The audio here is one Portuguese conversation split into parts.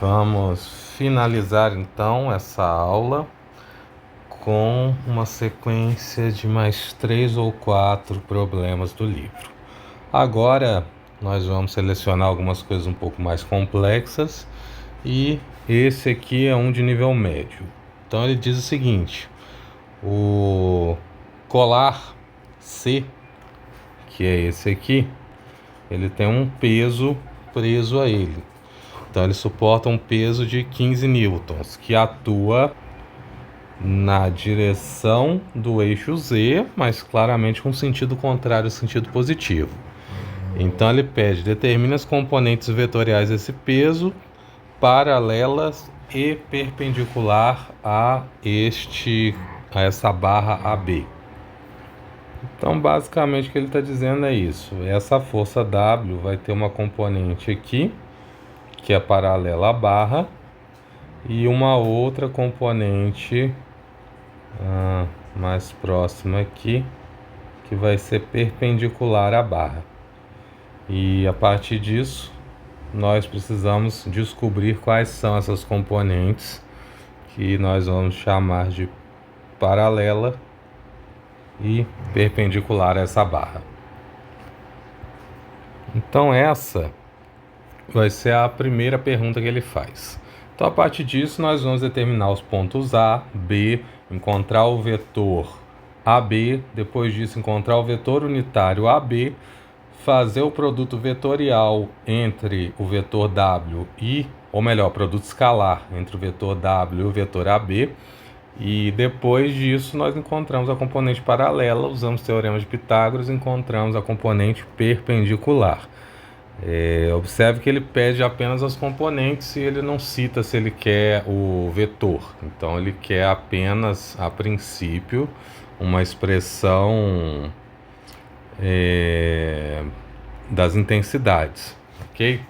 Vamos finalizar então essa aula com uma sequência de mais 3 ou 4 problemas do livro. Agora nós vamos selecionar algumas coisas um pouco mais complexas e esse aqui é um de nível médio. Então ele diz o seguinte: o colar C, que é esse aqui, ele tem um peso preso a ele. Então ele suporta um peso de 15 newtons, que atua na direção do eixo Z, mas claramente com sentido contrário ao sentido positivo. Então ele pede: determine as componentes vetoriais desse peso paralelas e perpendicular a essa barra AB. Então basicamente o que ele está dizendo é isso: essa força W vai ter uma componente aqui que é paralela à barra e uma outra componente mais próxima aqui que vai ser perpendicular à barra. E a partir disso nós precisamos descobrir quais são essas componentes que nós vamos chamar de paralela e perpendicular a essa barra. Então essa vai ser a primeira pergunta que ele faz. Então a partir disso nós vamos determinar os pontos A, B, encontrar o vetor AB, depois disso encontrar o vetor unitário AB, fazer o produto vetorial entre o vetor W ou melhor, produto escalar entre o vetor W e o vetor AB, e depois disso nós encontramos a componente paralela, usamos o teorema de Pitágoras, encontramos a componente perpendicular. Observe que ele pede apenas as componentes e ele não cita se ele quer o vetor. Então ele quer apenas, a princípio, uma expressão das intensidades, ok?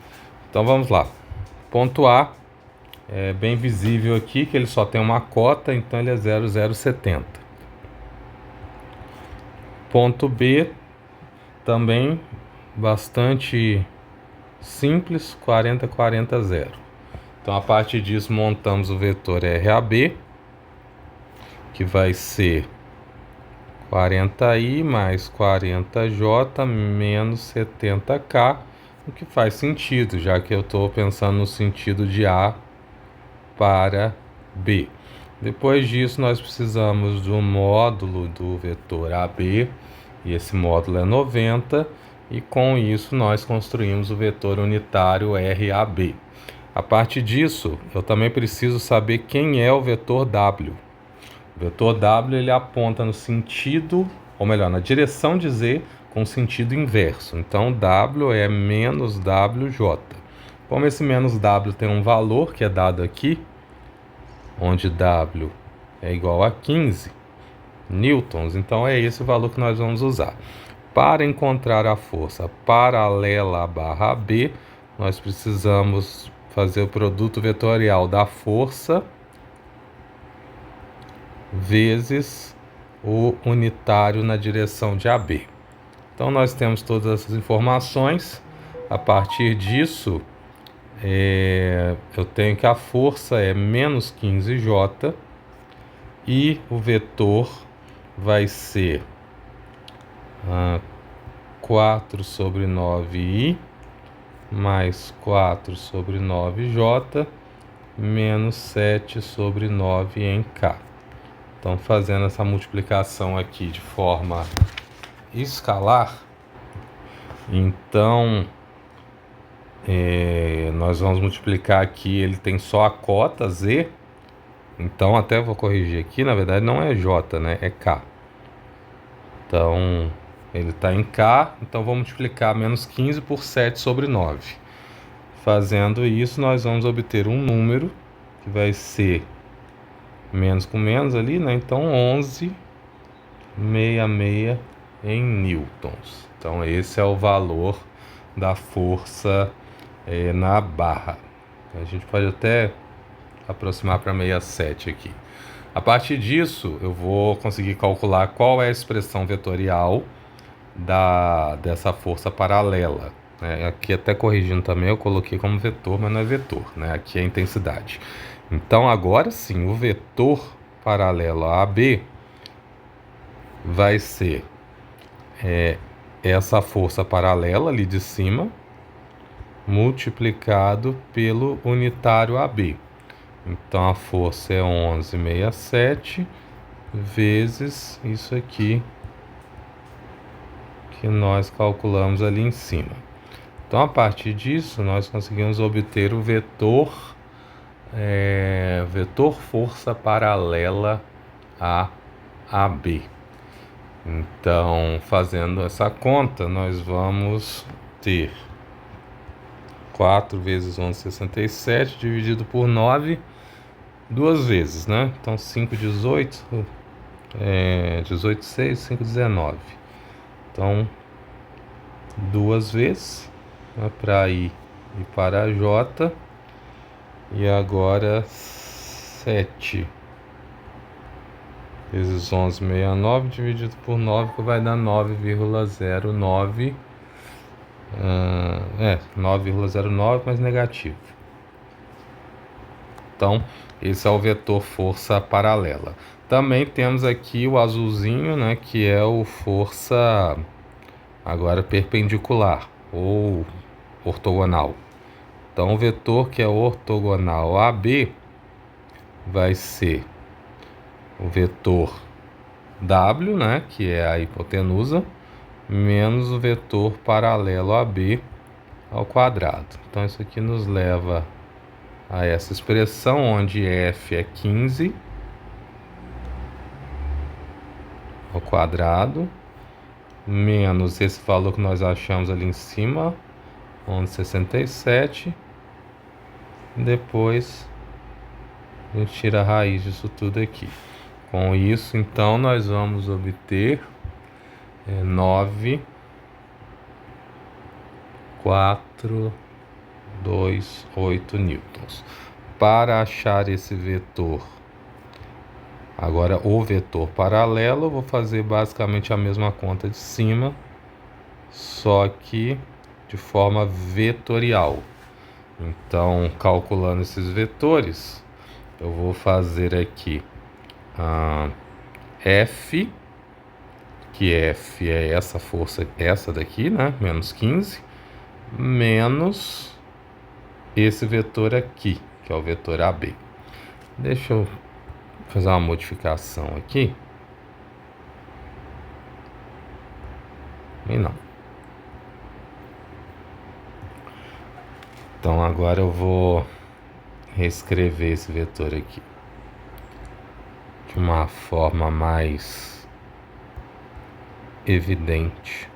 Então vamos lá. Ponto A é bem visível aqui que ele só tem uma cota, então ele é 0,070. Ponto B também bastante simples, 40, 40, 0. Então a partir disso montamos o vetor RAB, que vai ser 40i mais 40j menos 70k, o que faz sentido, já que eu estou pensando no sentido de A para B. Depois disso nós precisamos do módulo do vetor AB, e esse módulo é 90, e com isso nós construímos o vetor unitário RAB. A partir disso, eu também preciso saber quem é o vetor W. O vetor W ele aponta no sentido, ou melhor, na direção de Z com sentido inverso. Então W é menos WJ. Como esse menos W tem um valor que é dado aqui, onde W é igual a 15 newtons, então é esse o valor que nós vamos usar. Para encontrar a força paralela à barra B, nós precisamos fazer o produto vetorial da força vezes o unitário na direção de AB. Então nós temos todas essas informações. A partir disso, eu tenho que a força é menos 15J e o vetor vai ser 4 sobre 9i mais 4 sobre 9j menos 7 sobre 9 em k. Então, fazendo essa multiplicação aqui de forma escalar, então nós vamos multiplicar aqui, ele tem só a cota Z, então até vou corrigir aqui, na verdade não é J, né? É K. Então ele está em K, então vou multiplicar menos 15 por 7 sobre 9. Fazendo isso, nós vamos obter um número que vai ser menos com menos ali, né? Então 11,66 em newtons. Então esse é o valor da força na barra. A gente pode até aproximar para 67 aqui. A partir disso, eu vou conseguir calcular qual é a expressão vetorial dessa força paralela. Aqui até corrigindo também, eu coloquei como vetor, mas não é vetor, né? Aqui é intensidade. Então agora sim, o vetor paralelo a AB vai ser essa força paralela ali de cima multiplicado pelo unitário AB. Então a força é 11,67 vezes isso aqui que nós calculamos ali em cima. Então a partir disso nós conseguimos obter o vetor força paralela a AB. Então, fazendo essa conta, nós vamos ter 4 vezes 11,67 dividido por 9 duas vezes, né? Então 5, 18, 18, 6, 5, 19. Então, duas vezes, né, para I e para J. E agora 7 vezes 11,69 dividido por 9, que vai dar 9,09. 9,09, mas negativo. Então, esse é o vetor força paralela. Também temos aqui o azulzinho, né, que é o força agora perpendicular ou ortogonal. Então, o vetor que é ortogonal a AB vai ser o vetor W, né, que é a hipotenusa, menos o vetor paralelo a B ao quadrado. Então, isso aqui nos leva a essa expressão, onde f é 15 ao quadrado, menos esse valor que nós achamos ali em cima, 11,67. Depois a gente tira a raiz disso tudo aqui. Com isso, então, nós vamos obter 9,428 newtons. Para achar esse vetor, agora o vetor paralelo, eu vou fazer basicamente a mesma conta de cima, só que de forma vetorial. Então, calculando esses vetores, eu vou fazer aqui F, que F é essa força, essa daqui, né? Menos 15, menos esse vetor aqui, que é o vetor AB. Deixa eu fazer uma modificação aqui. E não. Então agora eu vou reescrever esse vetor aqui de uma forma mais evidente.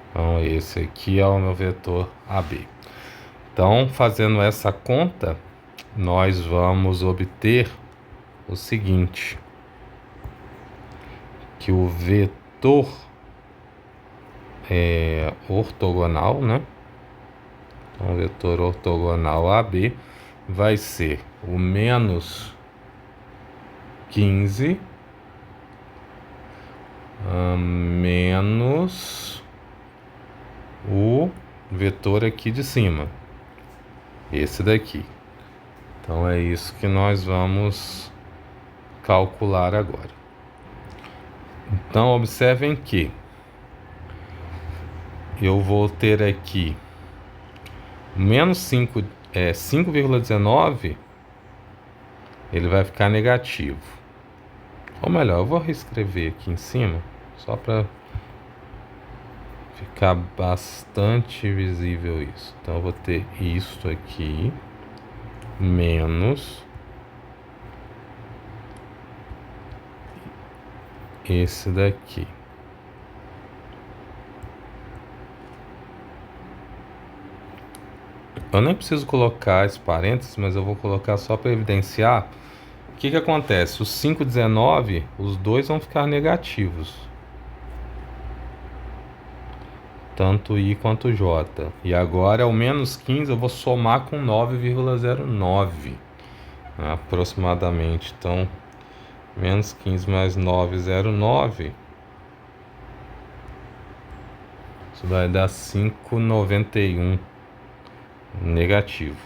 Então esse aqui é o meu vetor AB. Então, fazendo essa conta, nós vamos obter o seguinte, que o vetor ortogonal, né? Então, o vetor ortogonal AB vai ser o menos 15 menos o vetor aqui de cima, esse daqui. Então é isso que nós vamos calcular agora. Então observem que eu vou ter aqui menos 5,19, ele vai ficar negativo. Ou melhor, eu vou reescrever aqui em cima, só para ficar bastante visível isso. Então eu vou ter isto aqui, menos esse daqui. Eu nem preciso colocar esse parênteses, mas eu vou colocar só para evidenciar. O que acontece? Os 5,19, os dois vão ficar negativos, tanto I quanto J. E agora o menos 15 eu vou somar com 9,09, né, aproximadamente. Então Menos 15 mais 9, 0,9. Isso vai dar 5,91 negativo.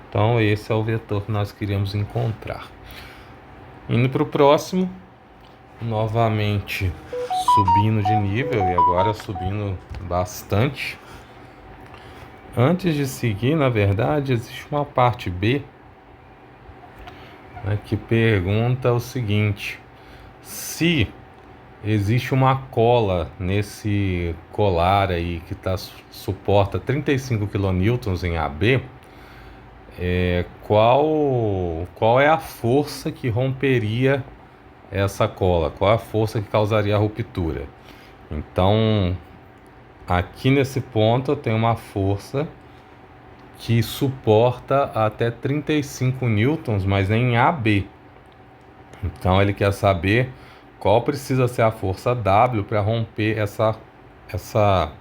Então esse é o vetor que nós queríamos encontrar. Indo para o próximo, novamente subindo de nível e agora subindo bastante. Antes de seguir, na verdade, existe uma parte B, né, que pergunta o seguinte: se existe uma cola nesse colar aí que suporta 35 kN em AB, qual é a força que romperia essa cola? Qual é a força que causaria a ruptura? Então, aqui nesse ponto eu tenho uma força que suporta até 35 newtons, mas em AB. Então ele quer saber qual precisa ser a força W para romper essa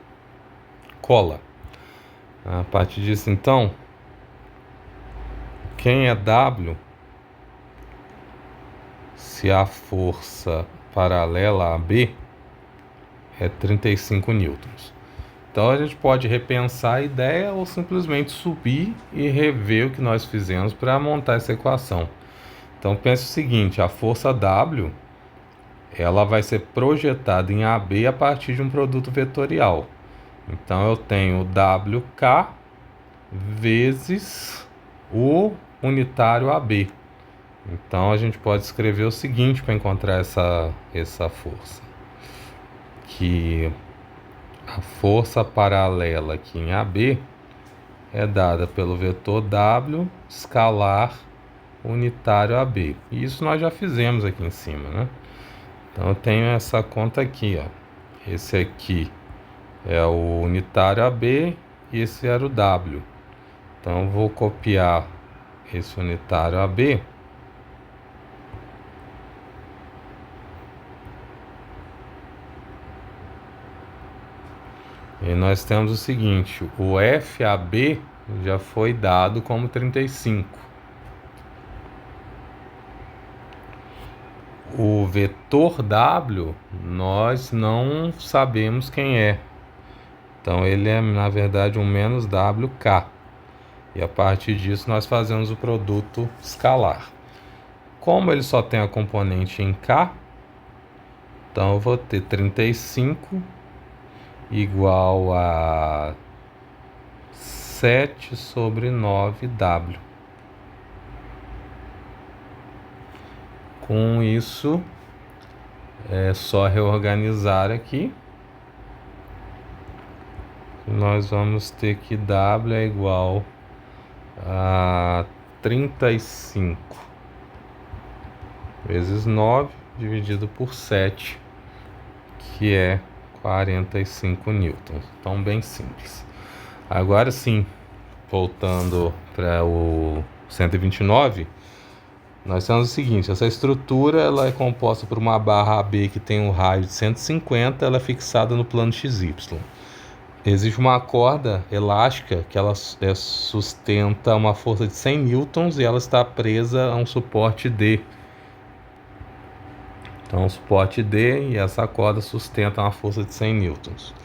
cola. A partir disso, então, quem é W? Se a força paralela a B é 35 newtons. Então a gente pode repensar a ideia ou simplesmente subir e rever o que nós fizemos para montar essa equação. Então pense o seguinte: a força W ela vai ser projetada em AB a partir de um produto vetorial. Então eu tenho WK vezes o unitário AB. Então a gente pode escrever o seguinte para encontrar essa força, que a força paralela aqui em AB é dada pelo vetor W escalar unitário AB. E isso nós já fizemos aqui em cima, né? Então eu tenho essa conta aqui, ó. Esse aqui é o unitário AB e esse era o W. Então eu vou copiar esse unitário AB e nós temos o seguinte: o FAB já foi dado como 35. O vetor W nós não sabemos quem é. Então ele é na verdade um menos WK. E a partir disso nós fazemos o produto escalar. Como ele só tem a componente em K, então eu vou ter 35 igual a 7 sobre 9W. Com isso, é só reorganizar aqui. Nós vamos ter que W é igual a 35 vezes 9 dividido por 7, que é 45 newtons. Então, bem simples. Agora sim, voltando para o 129, nós temos o seguinte: essa estrutura ela é composta por uma barra AB que tem um raio de 150, ela é fixada no plano XY. Existe uma corda elástica que ela sustenta uma força de 100 newtons e ela está presa a um suporte D. Então, o suporte D e essa corda sustentam uma força de 100 newtons.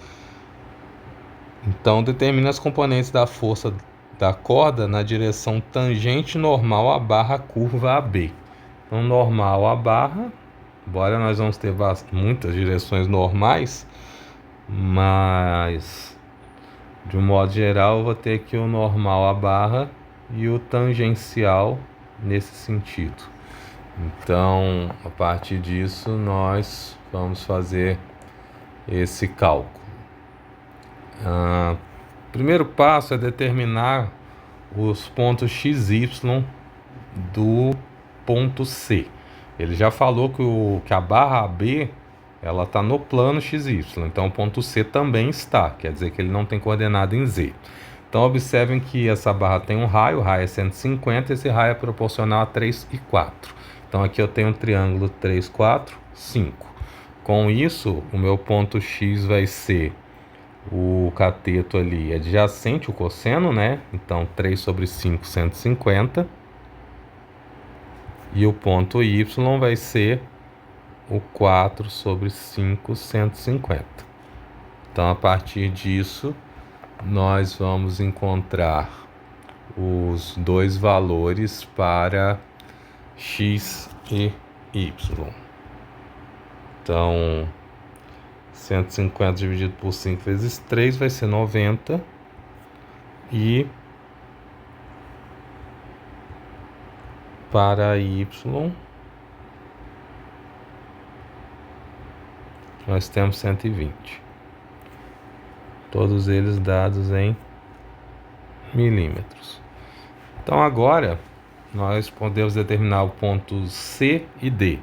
Então, determina as componentes da força da corda na direção tangente normal à barra curva AB. Então, normal à barra, embora nós vamos ter muitas direções normais, mas de um modo geral eu vou ter aqui o normal à barra e o tangencial nesse sentido. Então, a partir disso, nós vamos fazer esse cálculo. Primeiro passo é determinar os pontos XY do ponto C. Ele já falou que a barra AB ela está no plano XY, então o ponto C também está, quer dizer que ele não tem coordenada em Z. Então observem que essa barra tem um raio, o raio é 150, esse raio é proporcional a 3 e 4. Então aqui eu tenho um triângulo 3, 4, 5. Com isso, o meu ponto X vai ser o cateto ali adjacente, o cosseno, né? Então 3 sobre 5, 150. E o ponto y vai ser o 4 sobre 5, 150. Então, a partir disso, nós vamos encontrar os dois valores para x e y. Então, 150 dividido por 5 vezes 3 vai ser 90. E para y, nós temos 120. Todos eles dados em milímetros. Então, agora, nós podemos determinar o ponto C e D.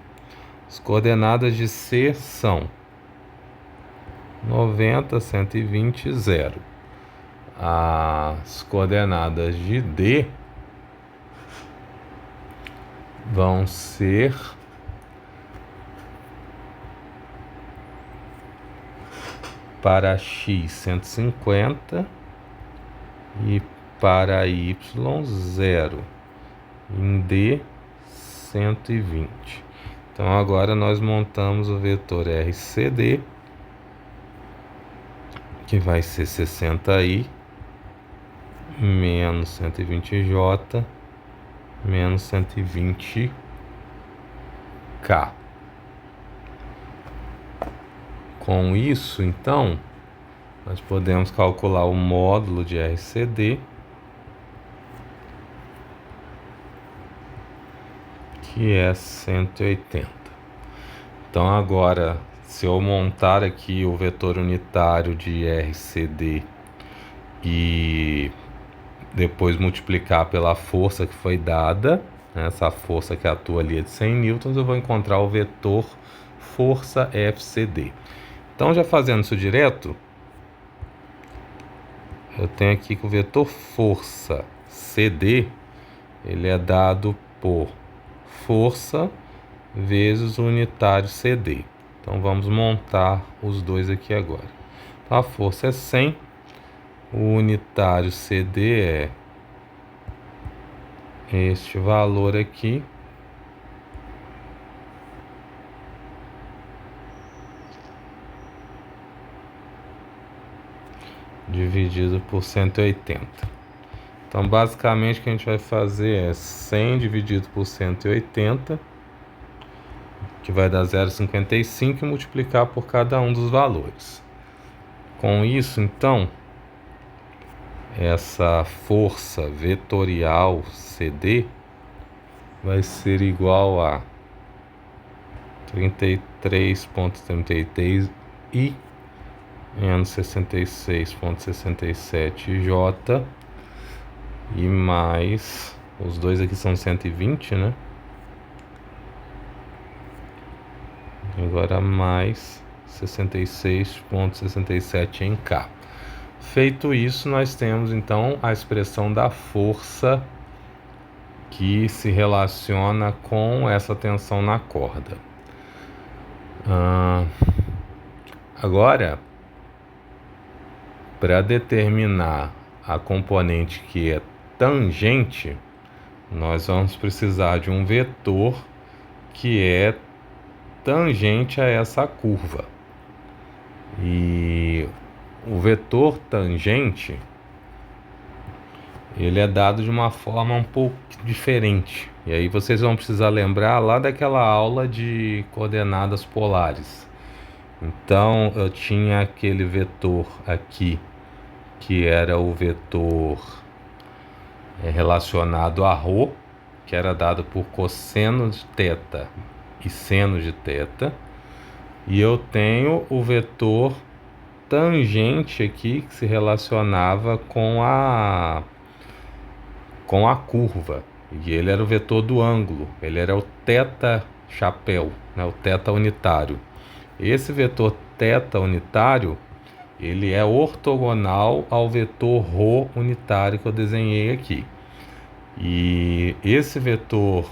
As coordenadas de C são 90, 120, 0. As coordenadas de D vão ser para x 150 e para y 0. Em D 120. Então agora nós montamos o vetor RCD, que vai ser 60i menos 120j menos 120k. Com isso, então, nós podemos calcular o módulo de RCD, que é 180. Então agora, se eu montar aqui o vetor unitário de RCD e depois multiplicar pela força que foi dada, né, essa força que atua ali é de 100 newtons, eu vou encontrar o vetor força FCD. Então, já fazendo isso direto, eu tenho aqui que o vetor força CD, ele é dado por força vezes o unitário CD. Então, vamos montar os dois aqui agora. Então, a força é 100, o unitário CD é este valor aqui, dividido por 180. Então, basicamente, o que a gente vai fazer é 100 dividido por 180, que vai dar 0,55, e multiplicar por cada um dos valores. Com isso, então, essa força vetorial CD vai ser igual a 33,33 I menos 66,67 J, e mais, os dois aqui são 120, né? Agora mais 66,67 em K. Feito isso, nós temos então a expressão da força que se relaciona com essa tensão na corda. Agora, para determinar a componente que é tangente, nós vamos precisar de um vetor que é tangente a essa curva. E o vetor tangente, ele é dado de uma forma um pouco diferente. E aí vocês vão precisar lembrar lá daquela aula de coordenadas polares. Então, eu tinha aquele vetor aqui, que era o vetor relacionado a ρ, que era dado por cosseno de θ e seno de θ. E eu tenho o vetor tangente aqui, que se relacionava com a curva. E ele era o vetor do ângulo, ele era o θ chapéu, né, o θ unitário. Esse vetor θ unitário, ele é ortogonal ao vetor ρ unitário que eu desenhei aqui. E esse vetor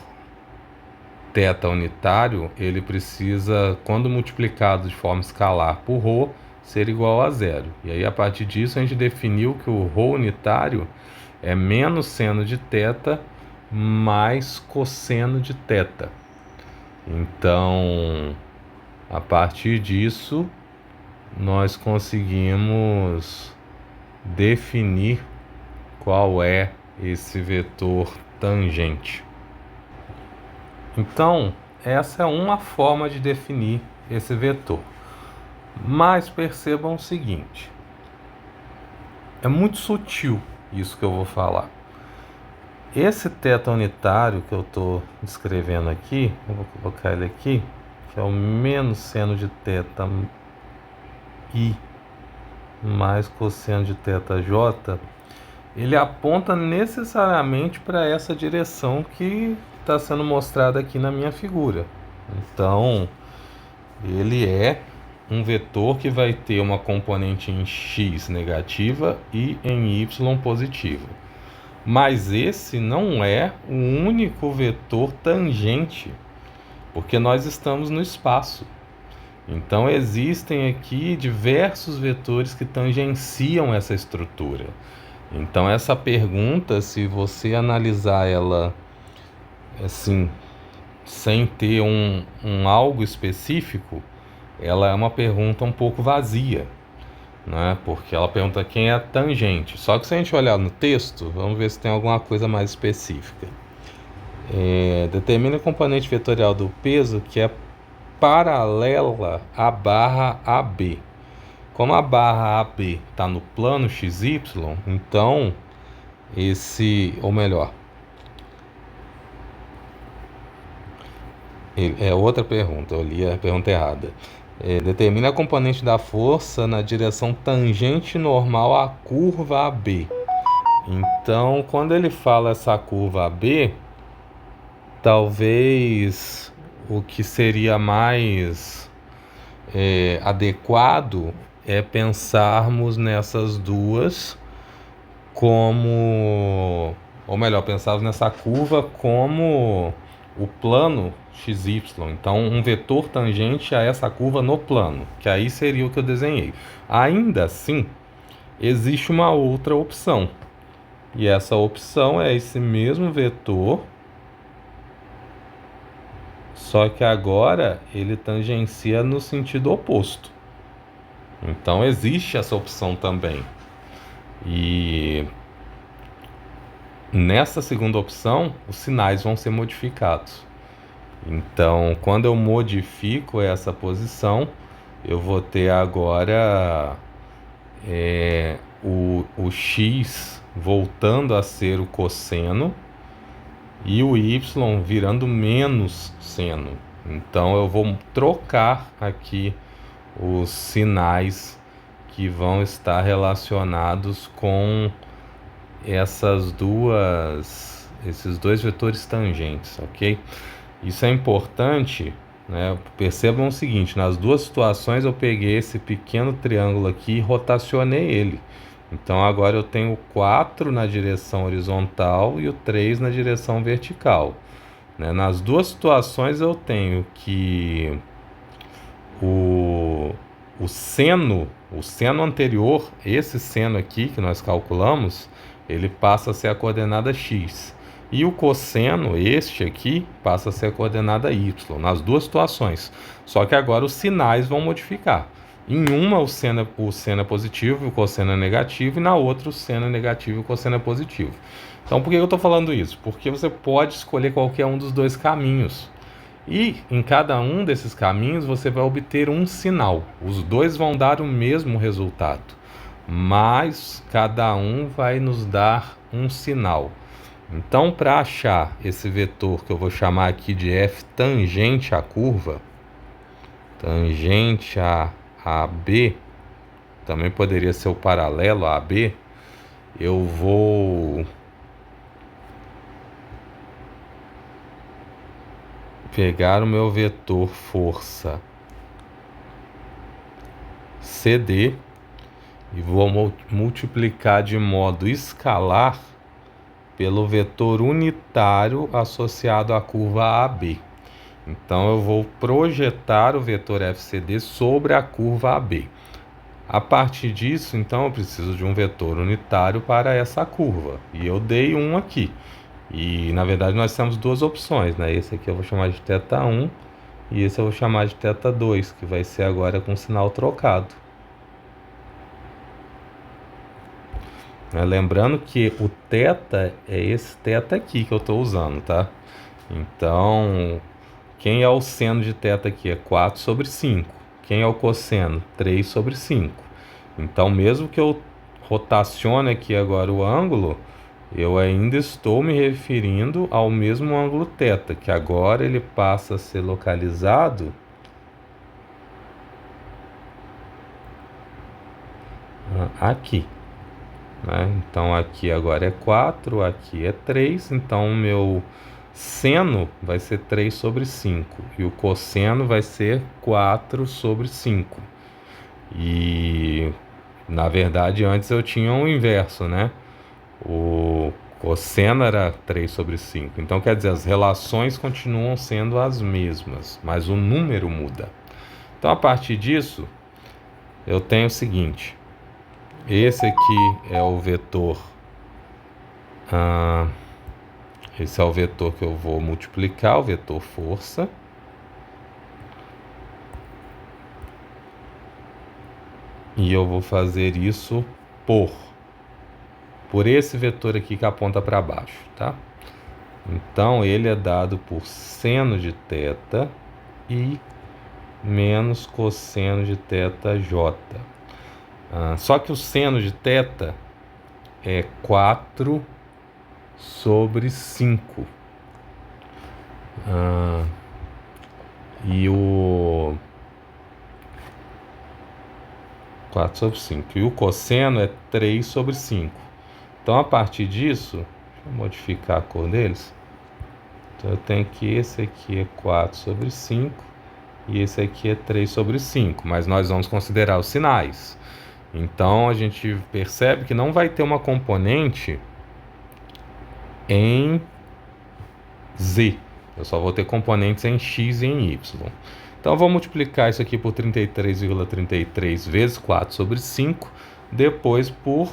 θ unitário, ele precisa, quando multiplicado de forma escalar por ρ, ser igual a zero. E aí, a partir disso, a gente definiu que o ρ unitário é menos seno de θ mais cosseno de θ. Então, a partir disso, nós conseguimos definir qual é esse vetor tangente. Então, essa é uma forma de definir esse vetor. Mas percebam o seguinte, é muito sutil isso que eu vou falar. Esse θ unitário que eu estou escrevendo aqui, eu vou colocar ele aqui, que é o menos seno de θ i mais cosseno de θj, ele aponta necessariamente para essa direção que está sendo mostrada aqui na minha figura. Então, ele é um vetor que vai ter uma componente em x negativa e em y positiva. Mas esse não é o único vetor tangente, porque nós estamos no espaço. Então existem aqui diversos vetores que tangenciam essa estrutura. Então essa pergunta, se você analisar ela assim, sem ter um algo específico, ela é uma pergunta um pouco vazia, né? Porque ela pergunta quem é a tangente. Só que se a gente olhar no texto, vamos ver se tem alguma coisa mais específica. Determine a componente vetorial do peso que é paralela à barra AB. Como a barra AB está no plano XY, então outra pergunta, eu li a pergunta errada. Determine a componente da força na direção tangente normal à curva AB. Então, quando ele fala essa curva AB, talvez o que seria mais adequado é pensarmos nessas duas como, ou melhor, pensarmos nessa curva como o plano XY. Então, um vetor tangente a essa curva no plano, que aí seria o que eu desenhei. Ainda assim, existe uma outra opção. E essa opção é esse mesmo vetor, só que agora ele tangencia no sentido oposto. Então existe essa opção também. E nessa segunda opção, os sinais vão ser modificados. Então, quando eu modifico essa posição, eu vou ter agora o x voltando a ser o cosseno e o y virando menos seno. Então eu vou trocar aqui os sinais que vão estar relacionados com esses dois vetores tangentes, ok? Isso é importante, né? Percebam o seguinte, nas duas situações eu peguei esse pequeno triângulo aqui e rotacionei ele. Então agora eu tenho o 4 na direção horizontal e o 3 na direção vertical, né? Nas duas situações eu tenho que o seno anterior, esse seno aqui que nós calculamos, ele passa a ser a coordenada x. E o cosseno, este aqui, passa a ser a coordenada y, nas duas situações. Só que agora os sinais vão modificar. Em uma o seno é positivo e o cosseno é negativo, e na outra o seno é negativo e o cosseno é positivo. Então por que eu estou falando isso? Porque você pode escolher qualquer um dos dois caminhos. E em cada um desses caminhos você vai obter um sinal. Os dois vão dar o mesmo resultado, mas cada um vai nos dar um sinal. Então, para achar esse vetor que eu vou chamar aqui de f tangente à curva, tangente a AB, também poderia ser o paralelo a AB, eu vou pegar o meu vetor força CD e vou multiplicar de modo escalar pelo vetor unitário associado à curva AB. Então eu vou projetar o vetor FCD sobre a curva AB. A partir disso, então, eu preciso de um vetor unitário para essa curva. E eu dei um aqui. E na verdade nós temos duas opções, né? Esse aqui eu vou chamar de θ1 e esse eu vou chamar de θ2, que vai ser agora com sinal trocado. Lembrando que o θ é esse θ aqui que eu estou usando, tá? Então, quem é o seno de θ aqui? É 4 sobre 5. Quem é o cosseno? 3 sobre 5. Então, mesmo que eu rotacione aqui agora o ângulo, eu ainda estou me referindo ao mesmo ângulo θ, que agora ele passa a ser localizado aqui. Então aqui agora é 4, aqui é 3, então o meu seno vai ser 3 sobre 5 e o cosseno vai ser 4 sobre 5. E na verdade antes eu tinha o inverso, né? O cosseno era 3 sobre 5. Então quer dizer, as relações continuam sendo as mesmas, mas o número muda. Então a partir disso, eu tenho o seguinte: esse aqui é o vetor. Esse é o vetor que eu vou multiplicar, o vetor força. E eu vou fazer isso por esse vetor aqui que aponta para baixo, tá? Então, ele é dado por seno de θ e menos cosseno de θj. Só que o seno de θ é 4 sobre 5. E o 4 sobre 5. E o cosseno é 3 sobre 5. Então, a partir disso, deixa eu modificar a cor deles. Então, eu tenho que esse aqui é 4 sobre 5 e esse aqui é 3 sobre 5. Mas nós vamos considerar os sinais. Então, a gente percebe que não vai ter uma componente em Z. Eu só vou ter componentes em X e em Y. Então, eu vou multiplicar isso aqui por 33,33 vezes 4 sobre 5, depois por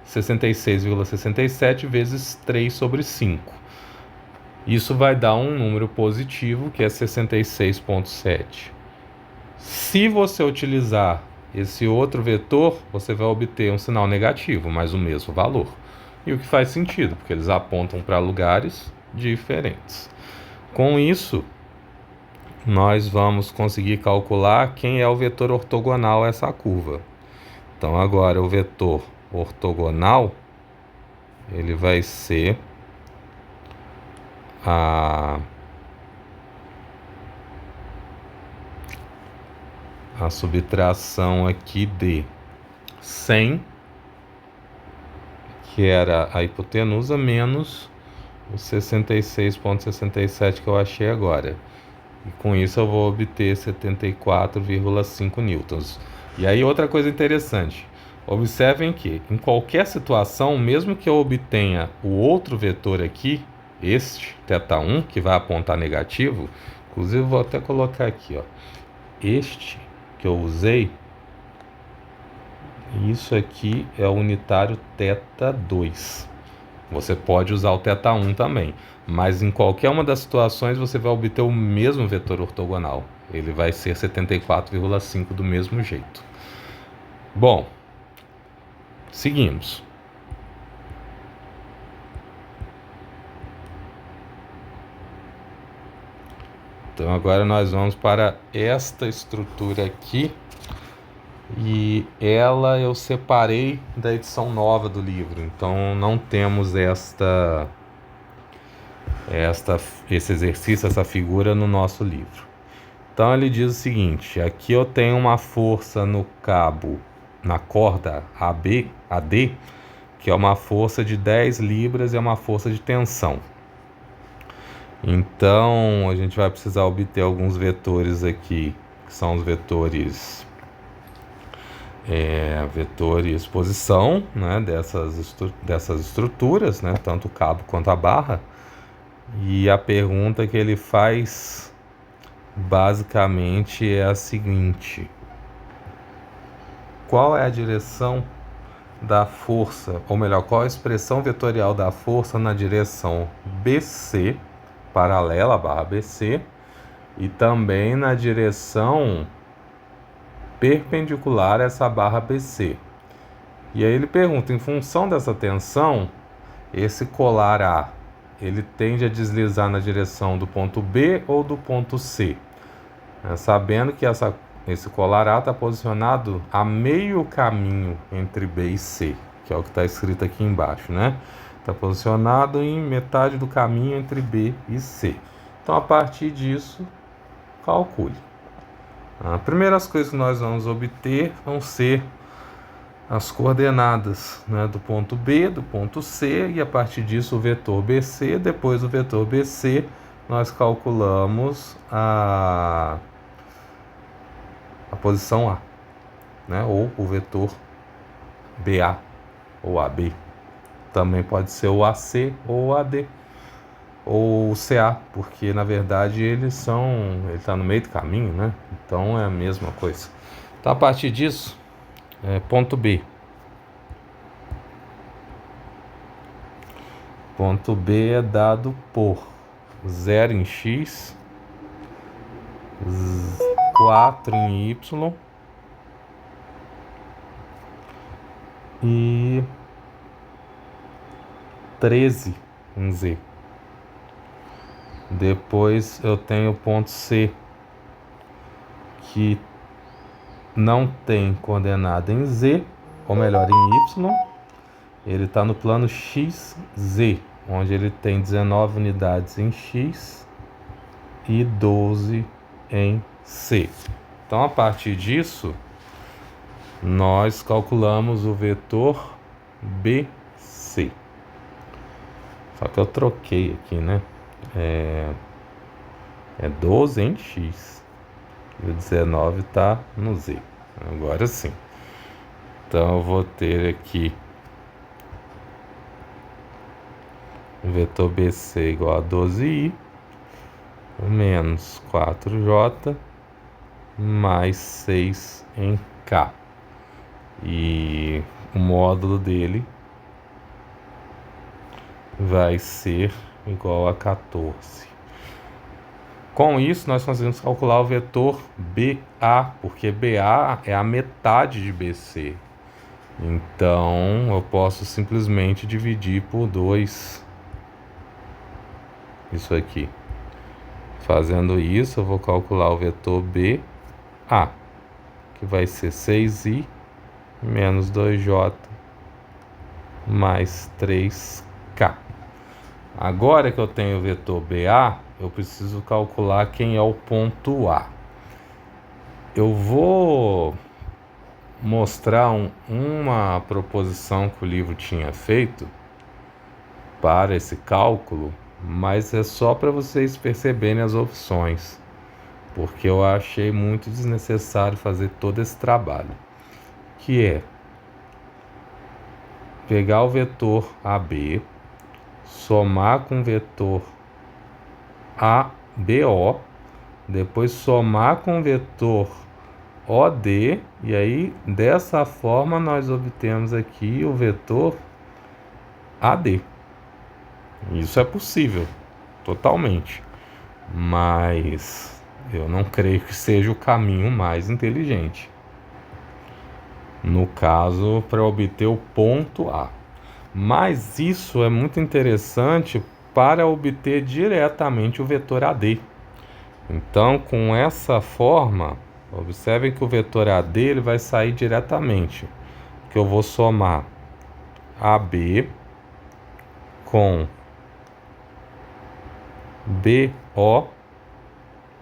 66,67 vezes 3 sobre 5. Isso vai dar um número positivo, que é 66,7. Se você utilizar esse outro vetor, você vai obter um sinal negativo, mas o mesmo valor. E o que faz sentido, porque eles apontam para lugares diferentes. Com isso, nós vamos conseguir calcular quem é o vetor ortogonal a essa curva. Então, agora o vetor ortogonal, ele vai ser a subtração aqui de 100, que era a hipotenusa, menos o 66,67 que eu achei agora. E com isso eu vou obter 74,5 newtons. E aí outra coisa interessante, observem que em qualquer situação, mesmo que eu obtenha o outro vetor aqui, este, θ1, que vai apontar negativo, inclusive vou até colocar aqui, ó, este que eu usei, isso aqui é o unitário θ2. Você pode usar o θ1 também, mas em qualquer uma das situações você vai obter o mesmo vetor ortogonal. Ele vai ser 74,5 do mesmo jeito. Bom, seguimos. Então agora nós vamos para esta estrutura aqui. E ela eu separei da edição nova do livro, então não temos esse exercício, essa figura no nosso livro. Então ele diz o seguinte: aqui eu tenho uma força no cabo, na corda AD, que é uma força de 10 libras e é uma força de tensão. Então a gente vai precisar obter alguns vetores aqui, que são os vetores posição, né, dessas estruturas, né, tanto o cabo quanto a barra. E a pergunta que ele faz basicamente é a seguinte: qual é a direção da força, ou melhor, qual a expressão vetorial da força na direção BC, paralela à barra BC, e também na direção perpendicular a essa barra BC. E aí ele pergunta, em função dessa tensão, esse colar A, ele tende a deslizar na direção do ponto B ou do ponto C? Sabendo que esse colar A está posicionado a meio caminho entre B e C, que é o que está escrito aqui embaixo, né? Está posicionado em metade do caminho entre B e C. Então, a partir disso, calcule. As primeiras coisas que nós vamos obter vão ser as coordenadas, né, do ponto B, do ponto C, e a partir disso o vetor BC. Depois do vetor BC, nós calculamos a posição A, né, ou o vetor BA ou AB. Também pode ser o AC ou o AD ou o CA, porque na verdade ele está no meio do caminho, né? Então é a mesma coisa. Então a partir disso, ponto B. Ponto B é dado por 0 em x, 4 em y e 13 em z. Depois eu tenho o ponto C, que não tem coordenada em z, ou melhor, em y. Ele está no plano XZ, onde ele tem 19 unidades em X e 12 em C. Então, a partir disso, nós calculamos o vetor BC. Só que eu troquei aqui, né? É 12 em X e o 19 está no Z. Agora sim. Então, eu vou ter aqui o vetor BC igual a 12i menos 4j mais 6 em K. E o módulo dele vai ser igual a 14. Com isso, nós conseguimos calcular o vetor BA, porque BA é a metade de BC. Então, eu posso simplesmente dividir por 2 isso aqui. Fazendo isso, eu vou calcular o vetor BA, que vai ser 6i menos 2j mais 3k. Agora que eu tenho o vetor BA, eu preciso calcular quem é o ponto A. Eu vou mostrar uma proposição que o livro tinha feito para esse cálculo, mas é só para vocês perceberem as opções, porque eu achei muito desnecessário fazer todo esse trabalho, que é pegar o vetor AB, somar com o vetor ABO, depois somar com o vetor OD, e aí dessa forma nós obtemos aqui o vetor AD. Isso é possível, totalmente, mas eu não creio que seja o caminho mais inteligente, no caso, para obter o ponto A. Mas isso é muito interessante para obter diretamente o vetor AD. Então, com essa forma, observem que o vetor AD ele vai sair diretamente, que eu vou somar AB com BO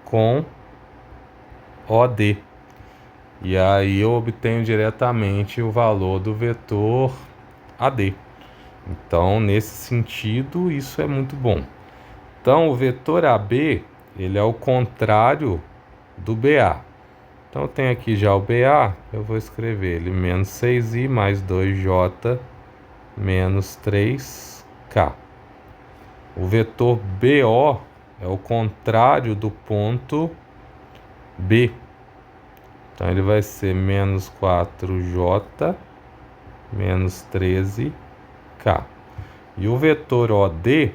com OD. E aí eu obtenho diretamente o valor do vetor AD. Então, nesse sentido, isso é muito bom. Então, o vetor AB, ele é o contrário do BA. Então, eu tenho aqui já o BA, eu vou escrever ele menos 6i mais 2j menos 3k. O vetor BO é o contrário do ponto B. Então, ele vai ser menos 4j menos 13K. E o vetor OD,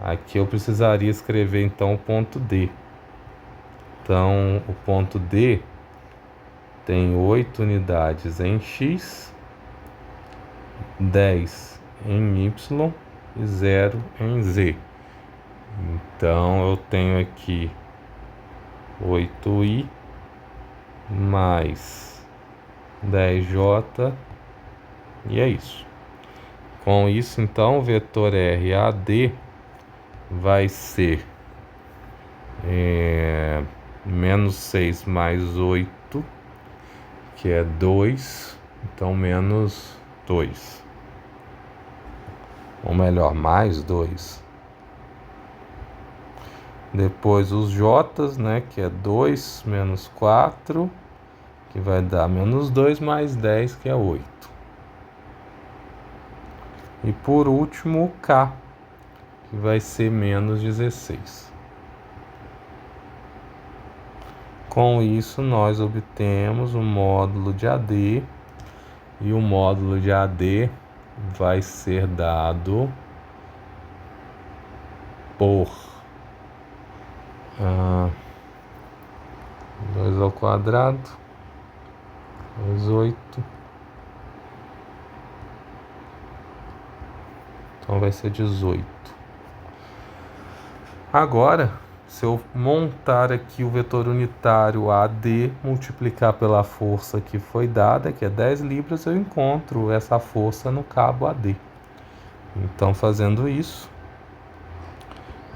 aqui eu precisaria escrever então o ponto D. Então, o ponto D tem 8 unidades em X, 10 em Y e 0 em Z. Então, eu tenho aqui 8i mais 10j, e é isso. Com isso, então, o vetor RAD vai ser menos 6 mais 8, que é 2, então menos 2. Ou melhor, mais 2. Depois os J's, né, que é 2 menos 4, que vai dar menos 2 mais 10, que é 8. E por último o K, que vai ser menos 16. Com isso, nós obtemos o módulo de AD, e o módulo de AD vai ser dado por 2 ao quadrado, mais 8. Então vai ser 18. Agora, se eu montar aqui o vetor unitário AD, multiplicar pela força que foi dada, que é 10 libras, eu encontro essa força no cabo AD. Então, fazendo isso,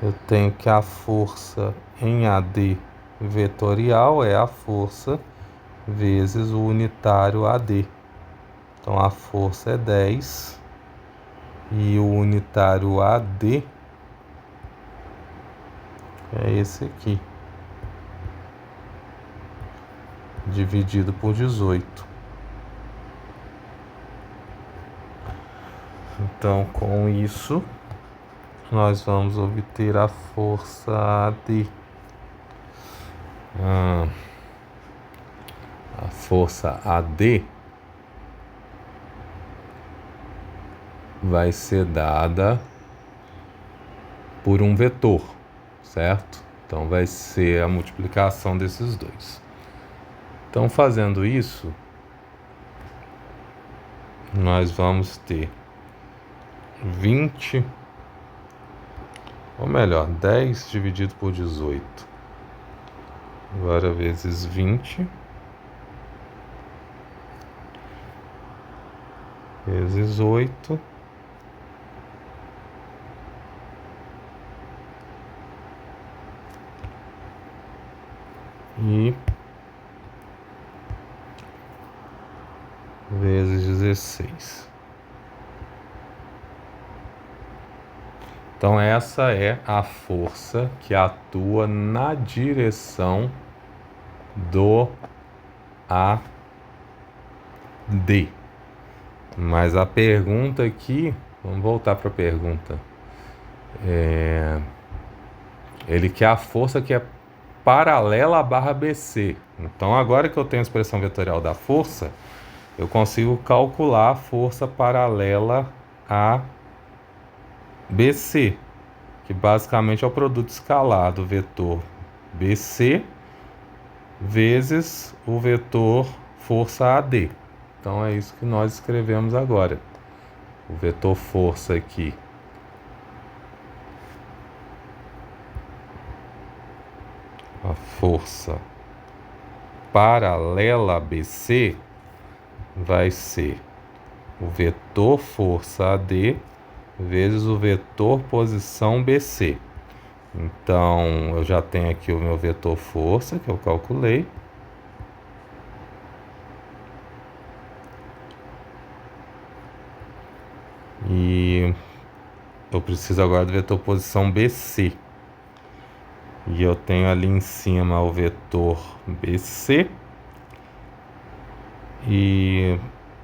eu tenho que a força em AD vetorial é a força vezes o unitário AD. Então, a força é 10 e o unitário AD é esse aqui, dividido por 18. Então, com isso, nós vamos obter a força AD. A força AD vai ser dada por um vetor, certo? Então, vai ser a multiplicação desses dois. Então, fazendo isso, nós vamos ter 20, ou melhor, 10 dividido por 18. Agora vezes 20 vezes 8 e vezes 16. Então essa é a força que atua na direção do AD. Mas a pergunta aqui, vamos voltar para a pergunta. Ele quer a força que é paralela à barra BC. Então agora que eu tenho a expressão vetorial da força, eu consigo calcular a força paralela a BC, que basicamente é o produto escalar do vetor BC vezes o vetor força AD. Então é isso que nós escrevemos agora. O vetor força aqui a força paralela a BC vai ser o vetor força AD vezes o vetor posição BC. Então, eu já tenho aqui o meu vetor força, que eu calculei. E eu preciso agora do vetor posição BC. E eu tenho ali em cima o vetor BC e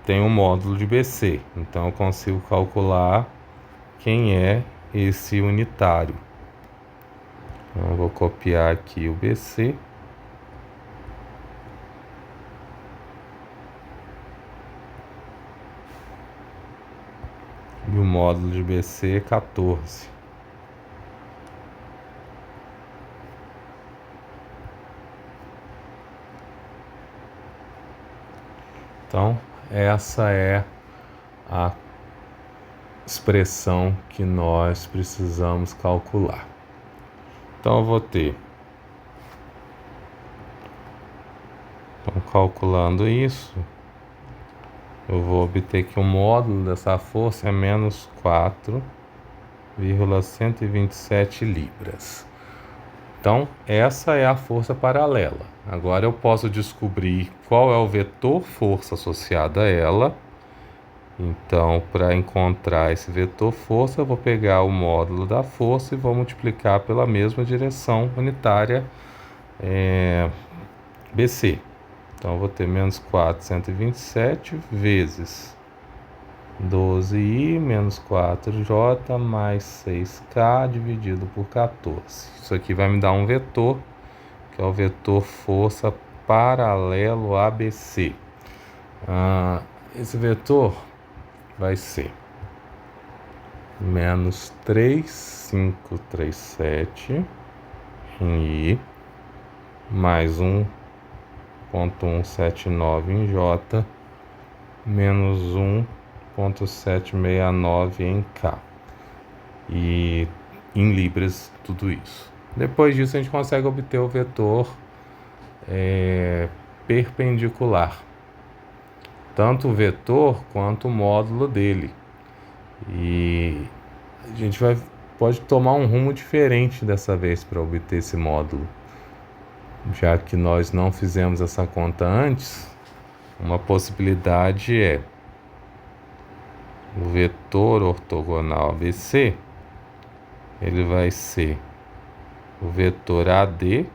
tenho o módulo de BC. Então, eu consigo calcular quem é esse unitário. Então, eu vou copiar aqui o BC. E o módulo de BC é 14. Então, essa é a expressão que nós precisamos calcular. Então, eu vou ter, então, calculando isso, eu vou obter que o módulo dessa força é menos 4,127 libras. Então, essa é a força paralela. Agora eu posso descobrir qual é o vetor força associado a ela. Então, para encontrar esse vetor força, eu vou pegar o módulo da força e vou multiplicar pela mesma direção unitária BC. Então, eu vou ter menos 427 vezes 12i menos 4j mais 6k dividido por 14. Isso aqui vai me dar um vetor, que é o vetor força paralelo ABC. Esse vetor vai ser menos 3,537 em I mais 1,179 em J menos 1,769 em K. E em libras tudo isso. Depois disso a gente consegue obter o vetor perpendicular, tanto o vetor quanto o módulo dele. E a gente pode tomar um rumo diferente dessa vez para obter esse módulo. Já que nós não fizemos essa conta antes, uma possibilidade é o vetor ortogonal ABC, ele vai ser o vetor AD,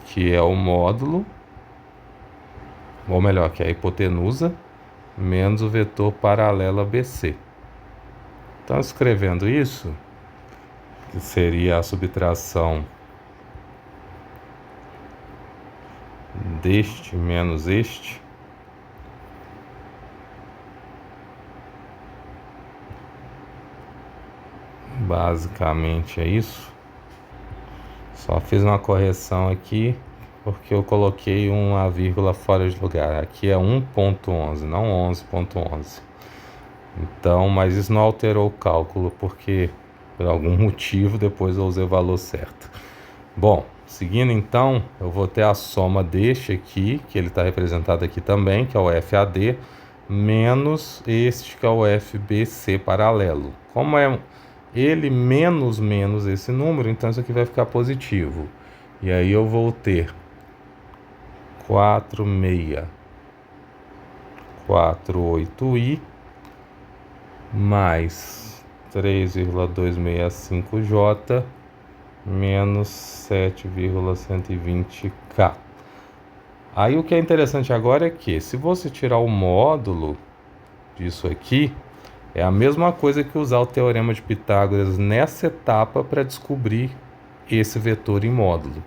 que é o módulo, ou melhor, que é a hipotenusa, menos o vetor paralelo ABC. Então, escrevendo isso, que seria a subtração deste menos este, basicamente é isso. Só fiz uma correção aqui porque eu coloquei uma vírgula fora de lugar. Aqui é 1.11, não 11.11. Então, mas isso não alterou o cálculo, porque por algum motivo depois eu usei o valor certo. Bom, seguindo então, eu vou ter a soma deste aqui, que ele está representado aqui também, que é o FAD, menos este que é o FBC paralelo. Como é ele menos esse número, então isso aqui vai ficar positivo. E aí eu vou ter 4,648i mais 3,265j menos 7,120k. Aí o que é interessante agora é que, se você tirar o módulo disso aqui, é a mesma coisa que usar o teorema de Pitágoras nessa etapa para descobrir esse vetor em módulo.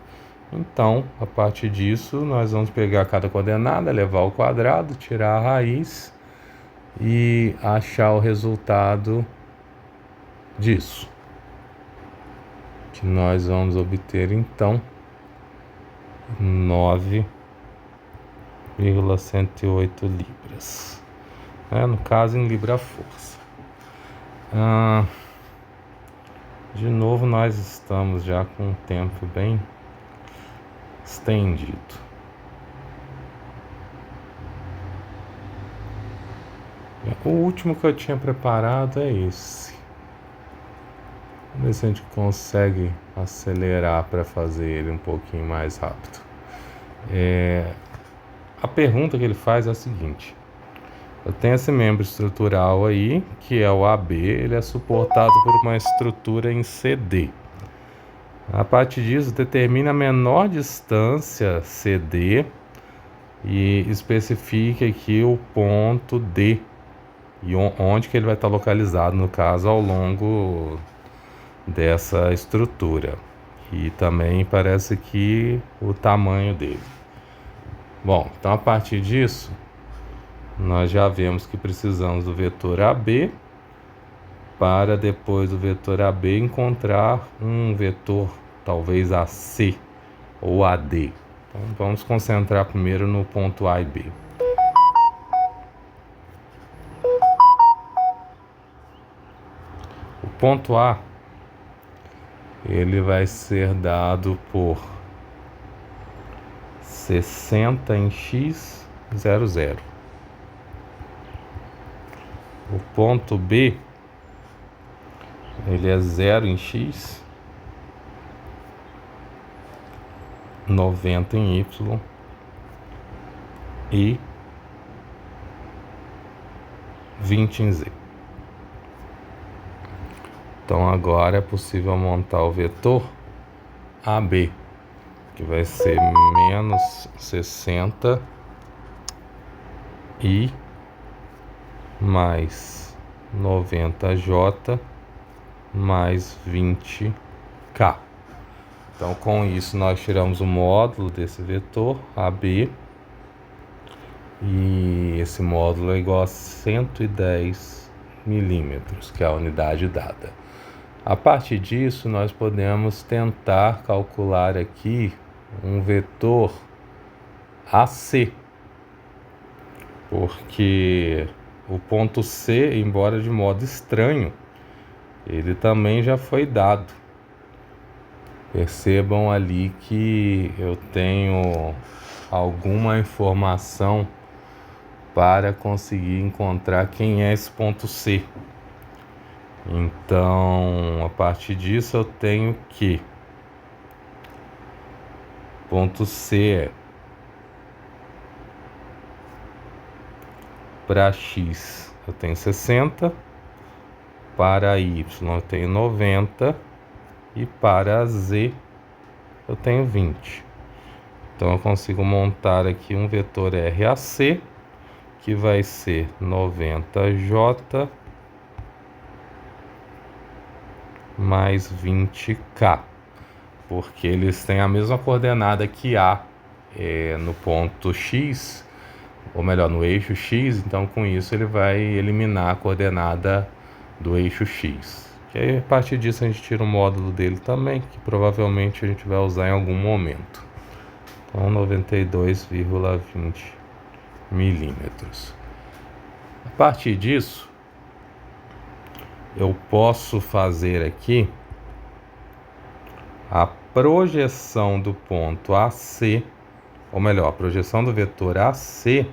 Então, a partir disso, nós vamos pegar cada coordenada, levar ao quadrado, tirar a raiz e achar o resultado disso, que nós vamos obter então 9,108 libras, no caso em libra força. De novo nós estamos já com um tempo bem estendido. O último que eu tinha preparado é esse. Vamos ver se a gente consegue acelerar para fazer ele um pouquinho mais rápido. A pergunta que ele faz é a seguinte: eu tenho esse membro estrutural aí, que é o AB, ele é suportado por uma estrutura em CD. A partir disso, determina a menor distância CD e especifique aqui o ponto D e onde que ele vai estar localizado, no caso, ao longo dessa estrutura. E também parece que o tamanho dele. Bom, então a partir disso, nós já vemos que precisamos do vetor AB para depois do vetor AB encontrar um vetor talvez AC ou AD. Então vamos concentrar primeiro no ponto A e B. O ponto A, ele vai ser dado por 60 em x, 0, 0. O ponto B, ele é 0 em x, 90 em y e 20 em z. Então agora é possível montar o vetor AB, que vai ser menos 60 e mais 90j mais 20k. Então com isso nós tiramos o módulo desse vetor AB, e esse módulo é igual a 110 milímetros, que é a unidade dada. A partir disso nós podemos tentar calcular aqui um vetor AC, porque o ponto C, embora de modo estranho, ele também já foi dado. Percebam ali que eu tenho alguma informação para conseguir encontrar quem é esse ponto C. Então, a partir disso eu tenho que ponto C é para x eu tenho 60, para y eu tenho 90 e para z eu tenho 20. Então eu consigo montar aqui um vetor RAC, que vai ser 90j mais 20k, porque eles têm a mesma coordenada que A no ponto x, ou melhor, no eixo x. Então com isso ele vai eliminar a coordenada do eixo x. E aí, a partir disso a gente tira o módulo dele também, que provavelmente a gente vai usar em algum momento. Então 92,20 milímetros. A partir disso eu posso fazer aqui a projeção do ponto AC, ou melhor, a projeção do vetor AC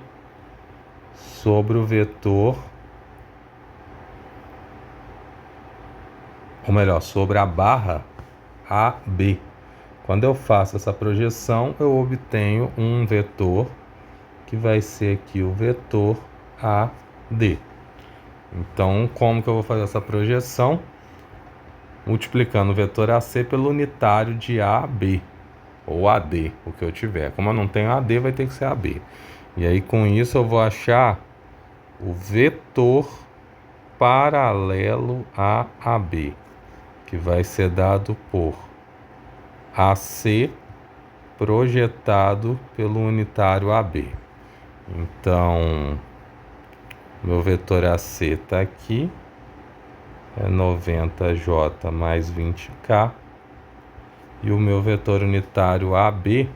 sobre o vetor, ou melhor, sobre a barra AB. Quando eu faço essa projeção, eu obtenho um vetor que vai ser aqui o vetor AD. Então, como que eu vou fazer essa projeção? Multiplicando o vetor AC pelo unitário de AB, ou AD, o que eu tiver. Como eu não tenho AD, vai ter que ser AB. E aí, com isso, eu vou achar o vetor paralelo a AB, que vai ser dado por AC projetado pelo unitário AB. Então, meu vetor AC está aqui, é 90j mais 20k, e o meu vetor unitário AB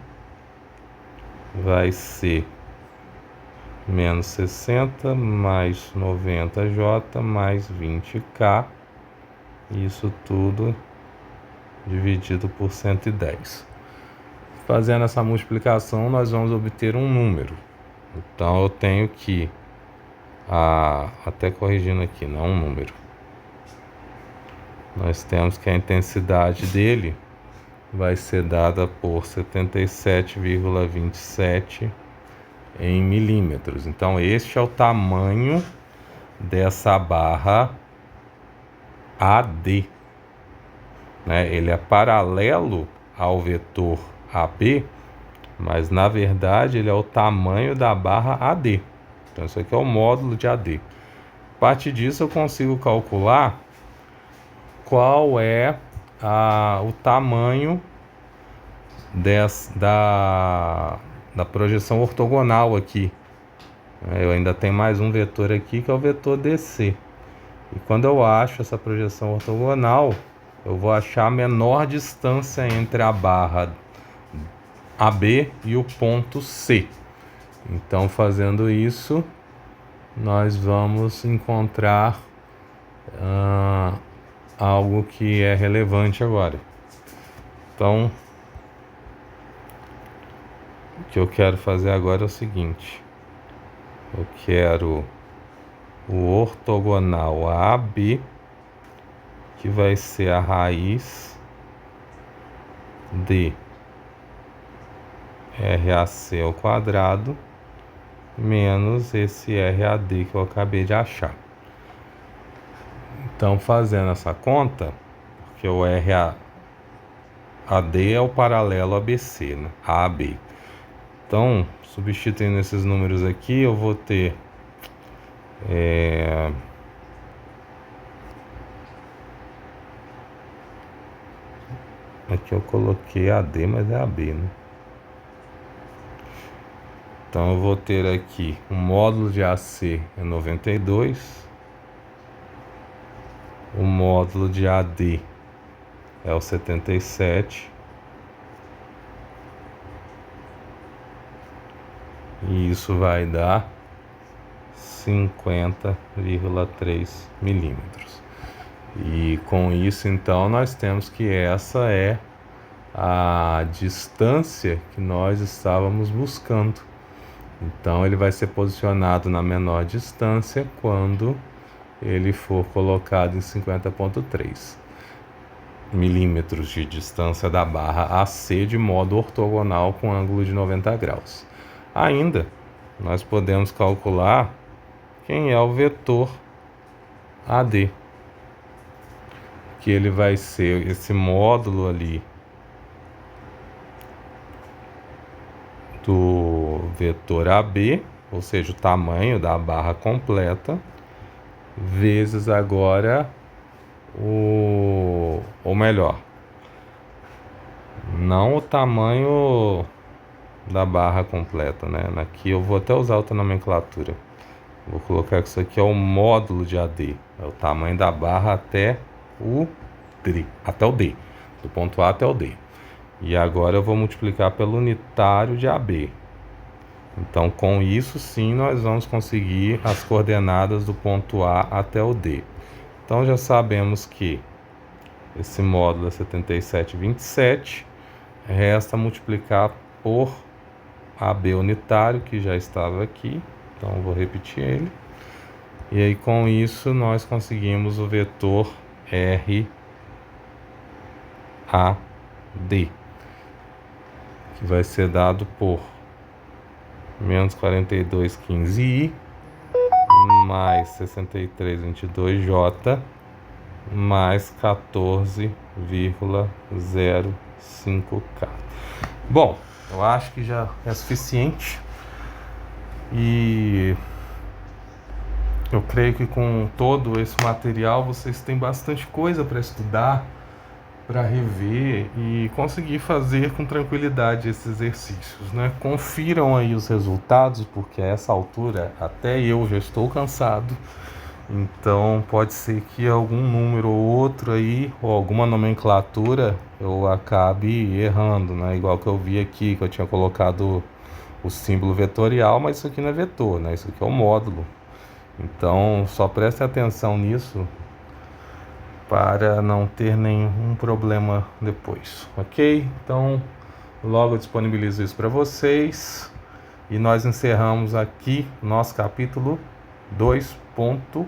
vai ser menos 60 mais 90j mais 20k, isso tudo dividido por 110. Fazendo essa multiplicação, nós vamos obter um número. Então eu tenho que, até corrigindo aqui, não um número, nós temos que a intensidade dele vai ser dada por 77,27 em milímetros. Então este é o tamanho dessa barra AD, né? Ele é paralelo ao vetor AB, mas na verdade ele é o tamanho da barra AD. Então isso aqui é o módulo de AD. A partir disso eu consigo calcular qual é o tamanho da projeção ortogonal aqui. Eu ainda tenho mais um vetor aqui, que é o vetor DC. E quando eu acho essa projeção ortogonal, eu vou achar a menor distância entre a barra AB e o ponto C. Então, fazendo isso, nós vamos encontrar algo que é relevante agora. Então, o que eu quero fazer agora é o seguinte: eu quero o ortogonal AB, que vai ser a raiz de RAC ao quadrado menos esse RAD que eu acabei de achar. Então, fazendo essa conta, porque o RAD é o paralelo ABC, né? AB. Então, substituindo esses números aqui, eu vou ter aqui eu coloquei AD, mas é AB, né? Então eu vou ter aqui o módulo de AC é 92, o módulo de AD é o 77, e isso vai dar 50,3 milímetros. E com isso, então, nós temos que essa é a distância que nós estávamos buscando. Então, ele vai ser posicionado na menor distância quando ele for colocado em 50,3 milímetros de distância da barra AC de modo ortogonal com ângulo de 90 graus. Ainda, nós podemos calcular quem é o vetor AD, que ele vai ser esse módulo ali do vetor AB, ou seja, o tamanho da barra completa, vezes agora ou melhor, não o tamanho da barra completa, né? Aqui eu vou até usar outra nomenclatura. Vou colocar que isso aqui é o módulo de AD, é o tamanho da barra até o D, do ponto A até o D. E agora eu vou multiplicar pelo unitário de AB. Então, com isso, sim, nós vamos conseguir as coordenadas do ponto A até o D. Então, já sabemos que esse módulo é 77,27. Resta multiplicar por AB unitário, que já estava aqui. Então, eu vou repetir ele. E aí, com isso, nós conseguimos o vetor RAD, que vai ser dado por menos 42,15i mais 63,22j mais 14,05k. Bom, eu acho que já é suficiente. E eu creio que com todo esse material vocês têm bastante coisa para estudar, para rever e conseguir fazer com tranquilidade esses exercícios, né? Confiram aí os resultados, porque a essa altura até eu já estou cansado. Então pode ser que algum número ou outro aí, ou alguma nomenclatura, eu acabe errando, né? Igual que eu vi aqui, que eu tinha colocado o símbolo vetorial, mas isso aqui não é vetor, né? Isso aqui é o módulo. Então só preste atenção nisso para não ter nenhum problema depois, ok? Então logo eu disponibilizo isso para vocês e nós encerramos aqui nosso capítulo 2.4.